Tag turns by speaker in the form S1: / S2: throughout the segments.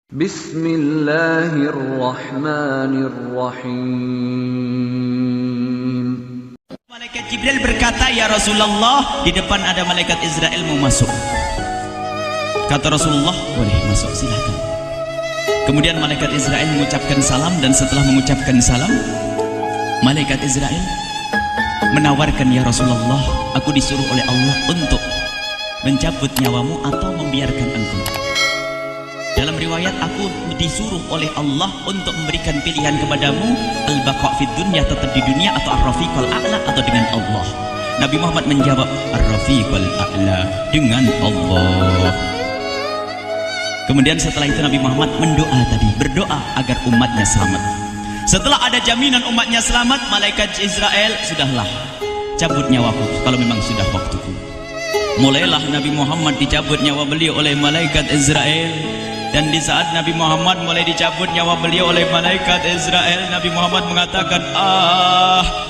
S1: Bismillahirrahmanirrahim.
S2: Malaikat Jibril berkata, "Ya Rasulullah, di depan ada malaikat Israel mau masuk." Kata Rasulullah, "Boleh masuk, silakan." Kemudian malaikat Israel mengucapkan salam, dan setelah mengucapkan salam, malaikat Israel menawarkan, "Ya Rasulullah, aku disuruh oleh Allah untuk mencabut nyawamu atau membiarkan engkau." Dalam riwayat, aku disuruh oleh Allah untuk memberikan pilihan kepadamu, al-baqa' fid dunya, tetap di dunia, atau ar-rafiqal a'la, atau dengan Allah. Nabi Muhammad menjawab, ar-rafiqal a'la, dengan Allah. Kemudian setelah itu Nabi Muhammad berdoa agar umatnya selamat. Setelah ada jaminan umatnya selamat, malaikat Israel, "Sudahlah, cabut nyawaku kalau memang sudah waktuku." Mulailah Nabi Muhammad dicabut nyawa beliau oleh malaikat Israel. Dan di saat Nabi Muhammad mulai dicabut nyawa beliau oleh malaikat Israel, Nabi Muhammad mengatakan,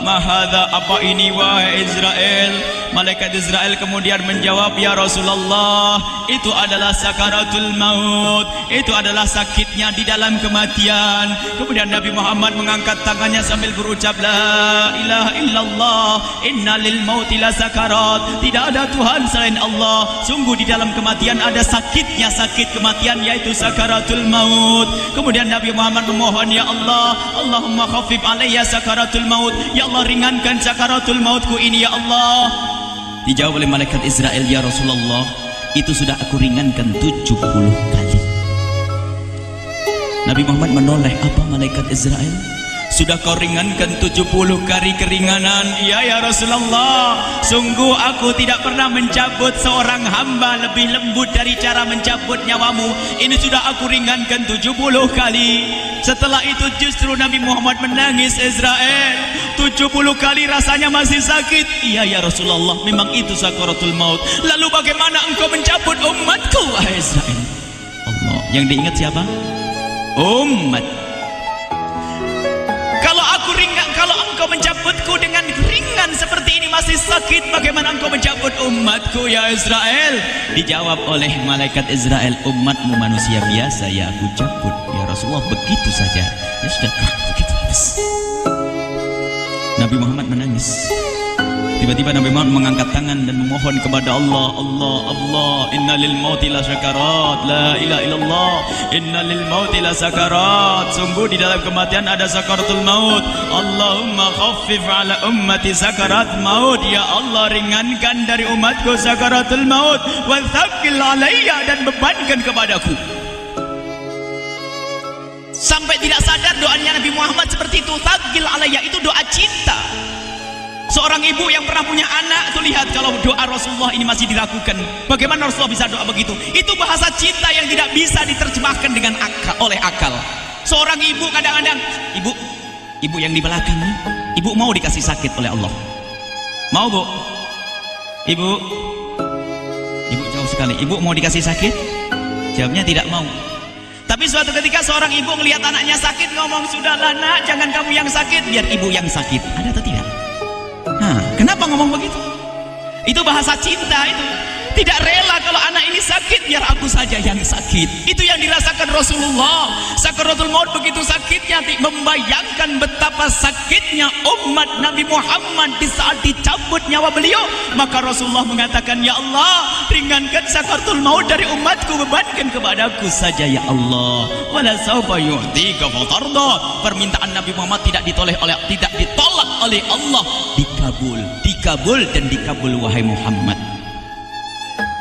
S2: mahadha, apa ini wahai Israel? Malaikat Israel kemudian menjawab, "Ya Rasulullah, itu adalah sakaratul maut, itu adalah sakitnya di dalam kematian." Kemudian Nabi Muhammad mengangkat tangannya sambil berucap, "La ilaha illallah, inna lil mauti la sakarat." Tidak ada Tuhan selain Allah, sungguh di dalam kematian ada sakitnya, sakit kematian, yaitu sakaratul maut. Kemudian Nabi Muhammad memohon, "Ya Allah, Allahumma khaffif alayya sakaratul maut." Ya Allah, ringankan sakaratul mautku ini, ya Allah. Dijawab oleh malaikat Israel, "Ya Rasulullah, itu sudah aku ringankan 70 kali." Nabi Muhammad menoleh, "Apa malaikat Israel? Sudah kau ringankan 70 kali keringanan?" "Iya ya Rasulullah, sungguh aku tidak pernah mencabut seorang hamba lebih lembut dari cara mencabut nyawamu. Ini sudah aku ringankan 70 kali. Setelah itu justru Nabi Muhammad menangis, "Israel, 70 kali rasanya masih sakit." "Iya ya Rasulullah, memang itu sakaratul maut." "Lalu bagaimana engkau mencabut umatku, wahai Israel?" Allah, yang diingat siapa? Umat. Kalau engkau mencabutku dengan ringan seperti ini masih sakit, bagaimana engkau mencabut umatku, ya Israel? Dijawab oleh malaikat Israel, "Umatmu manusia biasa, ya aku cabut." "Ya Rasulullah, begitu saja." "Ya sudah, begitu." Nabi Muhammad menangis. Tiba-tiba Nabi Muhammad mengangkat tangan dan memohon kepada Allah, Allah, inna lil mauti la sakarat, la ilaha illallah, inna lil mauti la sakarat. Sungguh di dalam kematian ada sakaratul maut. Allahumma khaffif ala ummati sakarat maut. Ya Allah, ringankan dari umatku sakaratul maut. Wa thaqqil alayya, dan bebankan kepadaku. Sampai tidak sadar doanya Nabi Muhammad seperti itu. Thaqqil alayya itu doa cinta. Seorang ibu yang pernah punya anak tuh, lihat kalau doa Rasulullah ini masih dilakukan. Bagaimana Rasulullah bisa doa begitu? Itu bahasa cinta yang tidak bisa diterjemahkan dengan oleh akal. Seorang ibu kadang-kadang, ibu yang di belakang nih, ibu mau dikasih sakit oleh Allah. Mau, Bu? Ibu jauh sekali. Ibu mau dikasih sakit? Jawabnya tidak mau. Tapi suatu ketika seorang ibu melihat anaknya sakit, ngomong, "Sudahlah nak, jangan kamu yang sakit, biar ibu yang sakit." Ada atau tidak? Kenapa ngomong begitu? Itu bahasa cinta itu. Tidak rela kalau anak ini sakit, biar aku saja yang sakit. Itu yang dirasakan Rasulullah. Sakaratul maut begitu sakitnya, membayangkan betapa sakitnya umat Nabi Muhammad di saat dicabut nyawa beliau. Maka Rasulullah mengatakan, "Ya Allah, ringankan sakaratul maut dari umatku, bebankan kepadaku saja ya Allah. Wala sawfa yu'tika fatarda." Permintaan Nabi Muhammad tidak ditolak oleh Allah, dikabul dan dikabul, wahai Muhammad.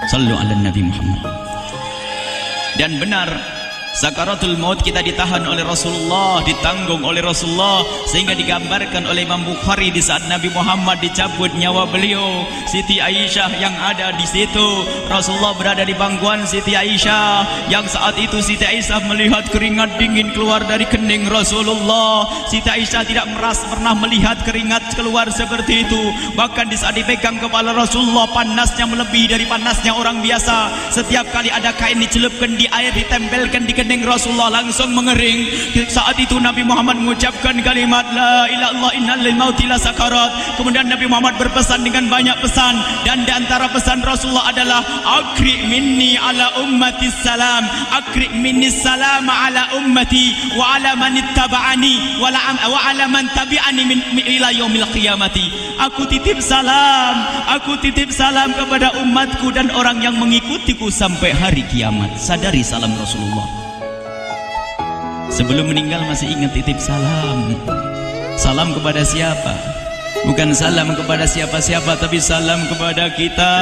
S2: Sallu ala Nabi Muhammad. Dan benar, sakaratul maut kita ditahan oleh Rasulullah, ditanggung oleh Rasulullah, sehingga digambarkan oleh Imam Bukhari di saat Nabi Muhammad dicabut nyawa beliau. Siti Aisyah yang ada di situ, Rasulullah berada di pangkuan Siti Aisyah, yang saat itu Siti Aisyah melihat keringat dingin keluar dari kening Rasulullah. Siti Aisyah tidak pernah melihat keringat keluar seperti itu. Bahkan di saat dipegang kepala Rasulullah, panasnya melebihi dari panasnya orang biasa. Setiap kali ada kain dicelupkan di air, ditempelkan di kening Rasulullah langsung mengering. Saat itu Nabi Muhammad mengucapkan kalimat la ilaha illallah innal lil mauti lasakarat. Kemudian Nabi Muhammad berpesan dengan banyak pesan, dan di antara pesan Rasulullah adalah akri minni ala ummati salam, akri minni salam ala ummati wa ala man ittaba'ani wa ala man tabi'ani min ila yaumil qiyamati. Aku titip salam kepada umatku dan orang yang mengikutiku sampai hari kiamat. Sadari salam Rasulullah. Sebelum meninggal masih ingat titip salam. Salam kepada siapa? Bukan salam kepada siapa-siapa, tapi salam kepada kita.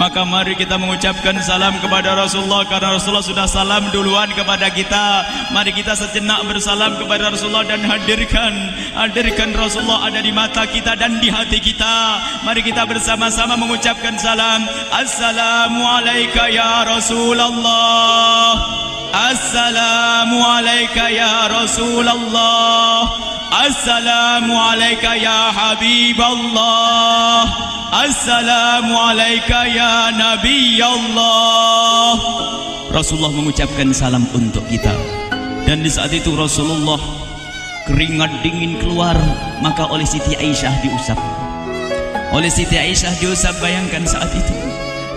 S2: Maka mari kita mengucapkan salam kepada Rasulullah, karena Rasulullah sudah salam duluan kepada kita. Mari kita sejenak bersalam kepada Rasulullah dan hadirkan Rasulullah ada di mata kita dan di hati kita. Mari kita bersama-sama mengucapkan salam. Assalamualaikum ya Rasulullah. Assalamualaikum ya Rasulullah. Assalamualaikum ya Habiballah. Assalamualaikum ya Nabi Allah. Rasulullah mengucapkan salam untuk kita. Dan di saat itu Rasulullah keringat dingin keluar, maka oleh Siti Aisyah diusap. Oleh Siti Aisyah diusap, bayangkan saat itu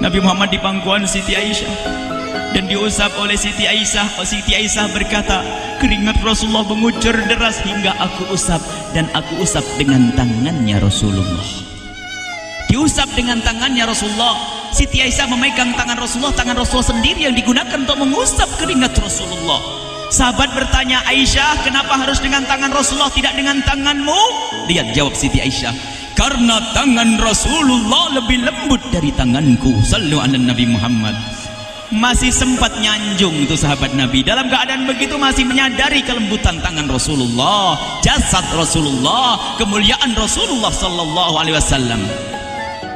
S2: Nabi Muhammad di pangkuan Siti Aisyah dan diusap oleh Siti Aisyah. Siti Aisyah berkata, keringat Rasulullah mengucur deras hingga aku usap, dan aku usap dengan tangannya Rasulullah. Diusap dengan tangannya Rasulullah. Siti Aisyah memegang tangan Rasulullah sendiri yang digunakan untuk mengusap keringat Rasulullah. Sahabat bertanya, Aisyah, kenapa harus dengan tangan Rasulullah tidak dengan tanganmu? Lihat jawab Siti Aisyah, karena tangan Rasulullah lebih lembut dari tanganku. Sallu ala Nabi Muhammad. Masih sempat nyanjung itu sahabat Nabi. Dalam keadaan begitu masih menyadari kelembutan tangan Rasulullah, jasad Rasulullah, kemuliaan Rasulullah sallallahu alaihi wasallam.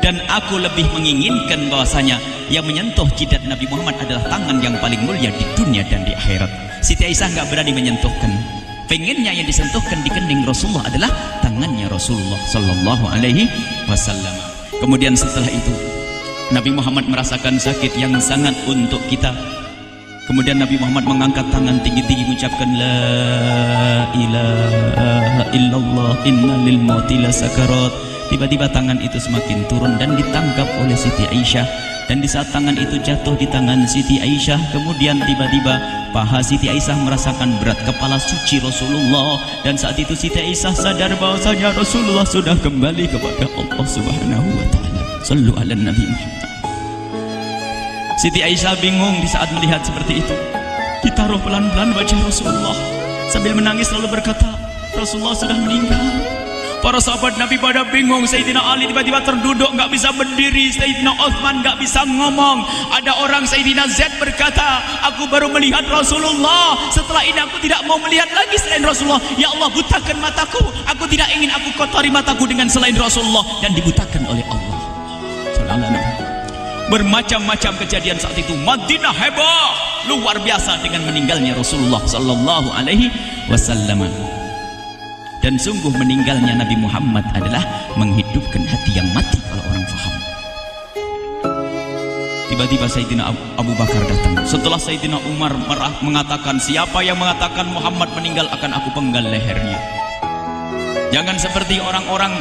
S2: Dan aku lebih menginginkan bahwasanya yang menyentuh jidat Nabi Muhammad adalah tangan yang paling mulia di dunia dan di akhirat. Siti Aisyah enggak berani menyentuhkan. Pengennya yang disentuhkan di kening Rasulullah adalah tangannya Rasulullah sallallahu alaihi wasallam. Kemudian setelah itu Nabi Muhammad merasakan sakit yang sangat untuk kita. Kemudian Nabi Muhammad mengangkat tangan tinggi-tinggi mengucapkan la ilaha illallah inna lil mauti lasakarat. Tiba-tiba tangan itu semakin turun dan ditangkap oleh Siti Aisyah. Dan di saat tangan itu jatuh di tangan Siti Aisyah, kemudian tiba-tiba paha Siti Aisyah merasakan berat kepala suci Rasulullah. Dan saat itu Siti Aisyah sadar bahwasanya Rasulullah sudah kembali kepada Allah Subhanahu wa taala. Sallu ala Nabi Muhammad. Siti Aisyah bingung di saat melihat seperti itu. Ditaruh pelan-pelan wajah Rasulullah sambil menangis lalu berkata, Rasulullah sudah meninggal. Para sahabat Nabi pada bingung. Sayyidina Ali tiba-tiba terduduk, nggak bisa berdiri. Sayyidina Utsman nggak bisa ngomong. Ada orang, Sayyidina Zaid berkata, aku baru melihat Rasulullah. Setelah ini aku tidak mau melihat lagi selain Rasulullah. Ya Allah, butakan mataku. Aku tidak ingin aku kotori mataku dengan selain Rasulullah. Dan dibutakan oleh Allah. Bermacam-macam kejadian saat itu. Madinah heboh luar biasa dengan meninggalnya Rasulullah sallallahu alaihi wasallam. Dan sungguh meninggalnya Nabi Muhammad adalah menghidupkan hati yang mati kalau orang faham. Tiba-tiba Sayyidina Abu Bakar datang. Setelah Sayyidina Umar mengatakan, siapa yang mengatakan Muhammad meninggal akan aku penggal lehernya. Jangan seperti orang-orang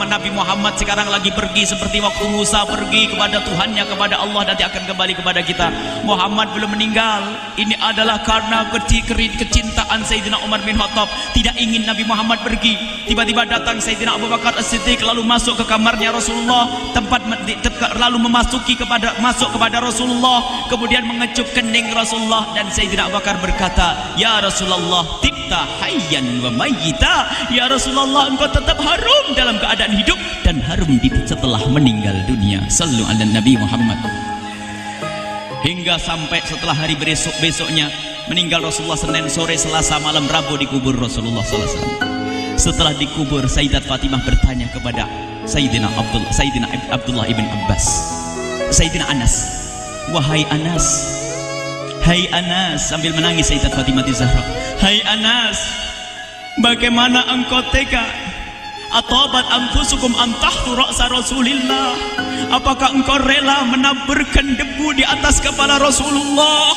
S2: Nabi Muhammad sekarang lagi pergi seperti waktu Musa pergi kepada Tuhannya, kepada Allah, nanti akan kembali kepada kita. Muhammad belum meninggal. Ini adalah karena kecintaan Sayyidina Umar bin Khattab, tidak ingin Nabi Muhammad pergi. Tiba-tiba datang Sayyidina Abu Bakar As-Siddiq lalu masuk ke kamarnya Rasulullah, lalu masuk kepada Rasulullah, kemudian mengecup kening Rasulullah. Dan Sayyidina Abu Bakar berkata, ya Rasulullah, tibta hayyan wa mayyita. Ya Rasulullah, engkau tetap harum dalam keadaan hidup dan harum setelah meninggal dunia. Sallu ala Nabi Muhammad. Hingga sampai setelah hari besoknya meninggal Rasulullah Senin sore, Selasa malam, Rabu dikubur Rasulullah sallallahu alaihi wasallam. Setelah dikubur, Sayyidat Fatimah bertanya kepada Sayyidina Abdullah ibn Abbas, Sayyidina Anas, wahai Anas, hai Anas, sambil menangis Sayyidat Fatimah Zahra, hai Anas, bagaimana engkau tega? Atabat anfusukum an tahtu ra'sa Rasulillah. Apakah engkau rela menaburkan debu di atas kepala Rasulullah?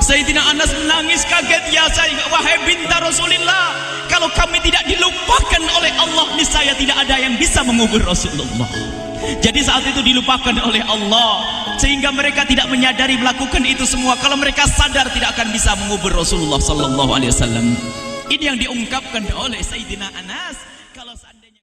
S2: Sayyidina Anas menangis kaget, ya wahai binta Rasulullah, kalau kami tidak dilupakan oleh Allah, niscaya tidak ada yang bisa mengubur Rasulullah. Jadi saat itu dilupakan oleh Allah, sehingga mereka tidak menyadari melakukan itu semua. Kalau mereka sadar, tidak akan bisa mengubur Rasulullah sallallahu alaihi wasallam. Ini yang diungkapkan oleh Sayyidina Anas.